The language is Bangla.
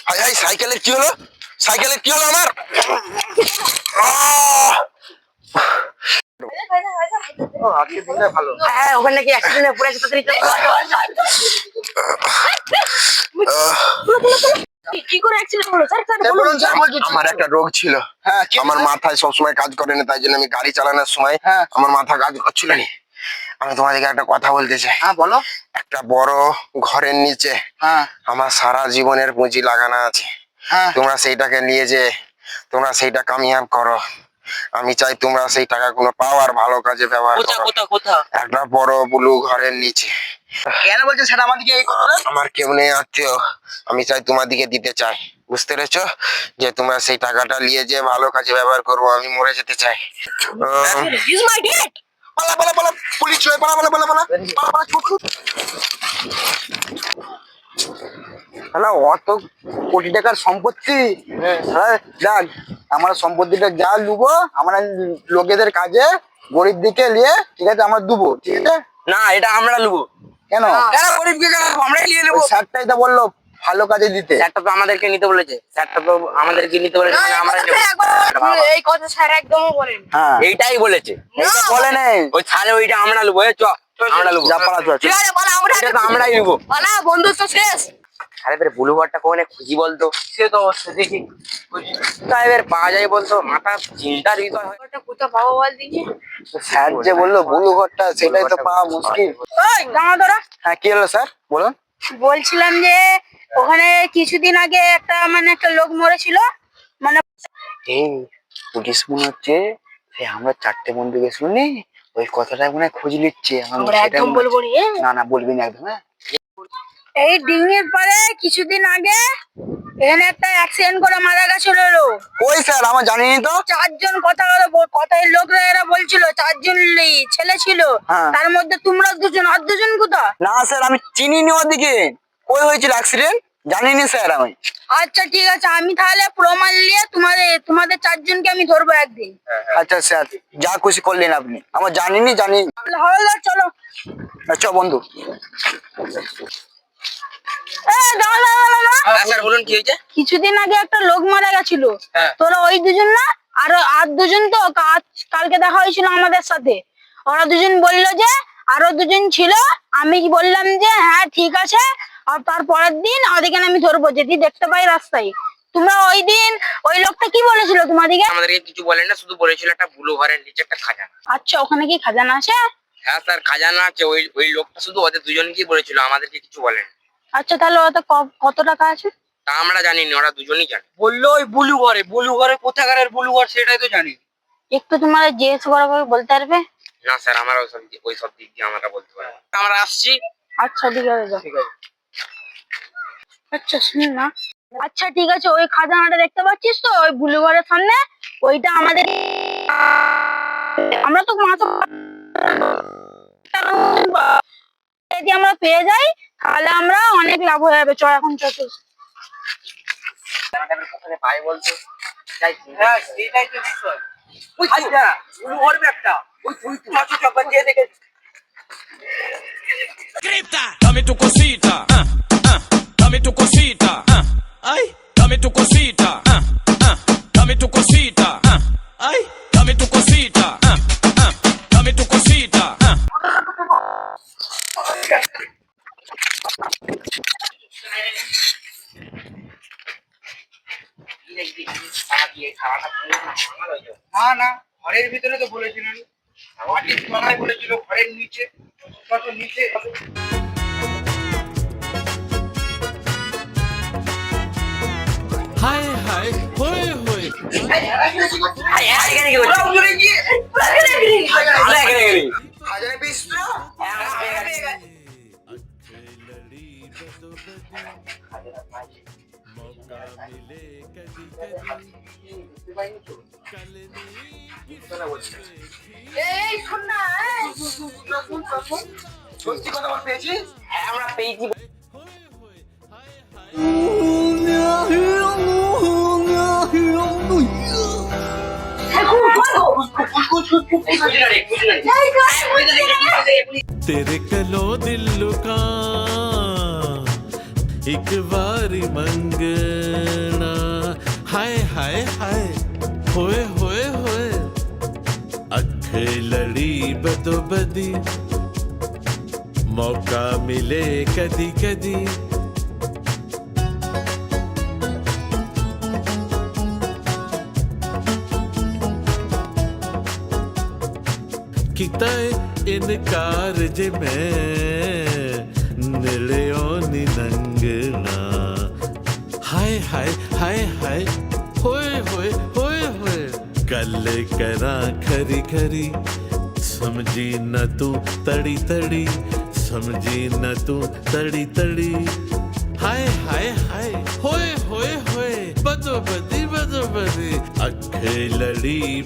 হাই হাই, সাইকেলের কি হলো? সাইকেলের কি হলো আমার? হ্যাঁ, ওখানে নাকি অ্যাক্সিডেন্টে পড়েছে, তাড়াতাড়ি কি করে অ্যাক্সিডেন্ট হলো স্যার? বলুন স্যার। আমার একটা রোগ ছিল, আমার মাথায় সবসময় কাজ করে না, তাই জন্য আমি গাড়ি চালানোর সময় আমার মাথা কাজ করছিল না। আমি তোমাদেরকে একটা কথা বলতে চাই। হ্যাঁ বলো। একটা বড় ঘরের নিচে আমার সারা জীবনের পুঁজি লাগানো আছে। তোমরা সেইটাকে নিয়ে যে তোমরা সেইটা কামিয়াব করো। আমি চাই তোমরা সেই টাকাগুলো পাও আর ভালো কাজে ব্যবহার করো। একটা বড় ব্লু ঘরের নিচে। কেন বলছেন সেটা আমাদেরকে? আমার কেউ নেই আত্মীয়, আমি চাই তোমাদিকে দিতে চাই। বুঝতে পেরেছো? যে তোমরা সেই টাকাটা নিয়ে যে ভালো কাজে ব্যবহার করবো। আমি মরে যেতে চাই। পালা পালা পালা, পুলিশ চলে, পালা পালা পালা পালা পালা, ছুট ছুট। অত কোটি টাকার সম্পত্তি, যাক আমরা সম্পত্তিটা যা লুবো আমরা লোকেদের কাজে গরিব দিকে নিয়ে, ঠিক আছে, আমরা দুবো, ঠিক আছে? না, এটা আমরা লুবো। কেন? গরিবকে আমরাই নিয়ে নেবো। স্যারটাই তো বললো ভালো কাজে দিতে। স্যারটা তো আমাদেরকে নিতে বলেছে, এই কথা স্যার একদমই বলেন। হ্যাঁ এইটাই বলেছে। এইটা বলে নেই ওই ছাড়ে ওইটা আমরা লুবো। আমরা লুবো। যা পালা চল। ঠিক আছে, বলা আমরা এটা তো আমরাই লুবো। বলা, বন্ধুত্ব শেষ। আরে বের ব্লু ঘরটা কোনে খুঁজি বলতো? সে তো অবশ্যই দেখি এবার পাওয়া যায় বলতো? মাথা চিন্তার বিষয় হয়। ওটা কোথা পাবো বল দেখি। স্যার যে বললো বুলু ঘরটা, সেটাই তো পাওয়া মুশকিল। ওই দাঁড়া দাঁড়া, হ্যাঁ কি হলো স্যার বলুন? বলছিলাম যে ওখানে কিছুদিন আগে একটা লোক মরেছিল, মানে এই পুলিশ মনে হচ্ছে আমরা 4টে বন্ধু গেছিল নি, ওই কথাটা মনে হয় খোঁজ নিচ্ছে। আমরা একদম বলবো না না বলবি না একদম। হ্যাঁ এই ডিঙির পারে কিছুদিন আগে এখানে একটা অ্যাক্সিডেন্ট করে মারা গেছিল লোক। ওই স্যার আমার জানিনি তো। 4 জন কথায় লোকরা এরা বলছিল 4 জন ছেলে ছিল, তার মধ্যে তোমরা 2 জন, আর 2 জন কোথা? না স্যার আমি চিনিনি ওদিকে, কই হয়েছিল অ্যাক্সিডেন্ট জানিনি স্যার আমি। আচ্ছা ঠিক আছে, আমি তাহলে প্রমাণ নিয়ে তোমাদের 4 জনকে আমি ধরবো একদিন। আচ্ছা স্যার যা খুশি করলেন আপনি, আমার জানিনি জানি। হলো চলো। আচ্ছা বন্ধু। বলুন কি হয়েছে? কিছুদিন আগে একটা লোক মারা গেছিল, হ্যাঁ। তোরা ওই 2 জন না, আর 2 জন তো কালকে দেখা হয়েছিল আমাদের সাথে। ওরা 2 জন বললো যে আরো 2 জন ছিল। আমি বললাম যে হ্যাঁ ঠিক আছে, আর তারপরের দিন ওদিকে আমি ধরবো যদি দেখতে পাই রাস্তায়। তোমরা ওই দিন ওই লোকটা কি বলেছিল তোমাদিকে? আমাদেরকে কিছু বলেন না, শুধু বলেছিল একটা ব্লু ঘরের নিচে একটা খাজানা। আচ্ছা, ওখানে কি খাজানা আছে? হ্যাঁ স্যার, খাজানা আছে। ওই লোকটা শুধু ওদের 2জনকেই বলেছিল, আমাদেরকে কিছু বলেন। আচ্ছা, তাহলে ওতে কত টাকা আছে? তা আমরা জানি না, ওরা 2জনই জানে। বললো ওই ব্লু ঘরে কোথাকারের ব্লু ঘর সেটাই তো জানি। একটু তোমার জিজ্ঞেস করা বলতে পারবে? না স্যার, আমরা ওই সব দিক দিয়ে আমরা বলতে পারবো না। আমরা আসছি। আচ্ছা ঠিক আছে, যাও। আচ্ছা শুন না, আচ্ছা ঠিক আছে, ওই খাজানাটা দেখতে পাচ্ছিস তো ওই ব্লু ঘরের সামনে, ওইটা আমাদের। আমরা তো যদি আমরা পেয়ে যাই তাহলে আমরা অনেক লাভ হয়ে যাবে। চল এখন চল। পাই বলতো? হ্যাঁ সেটাই তো বিষয়। ওই আচ্ছা ব্লু ঘর একটা ওই তুই চাপা দিয়ে দেখে। Dame tu cosita, dame tu cosita, ay, dame tu cosita, dame tu cosita, ay, dame tu cosita, dame tu cosita. না না ঘরের ভিতরে তো বলেছিলেন, মাটির তলায় বলেছিল ঘরের নিচে, কত নিচে। Hi, hi, hoy, hoy. এখানে কি হচ্ছে? আমরা এখানে গেলি। খাজানা পিস তো এই শোন না, সত্যি কথা বল পেয়েছিস? হ্যাঁ আমরা পেয়েছি। এখন तेरे कलो दिल लुका एक बारी मंगना हाय हाय हाय होए होए होए अख लड़ी बदो बदी मौका मिले कदी कदी किता इनकार जे मैं निलियो नी नंगना हाय हाय हाय हाय होए होए होए होए गल करा खरी खरी समझी न तू तड़ी तड़ी समझी न तू तड़ी तड़ी हाय हाय हाय होए होए होए बदो बदी अख लड़ी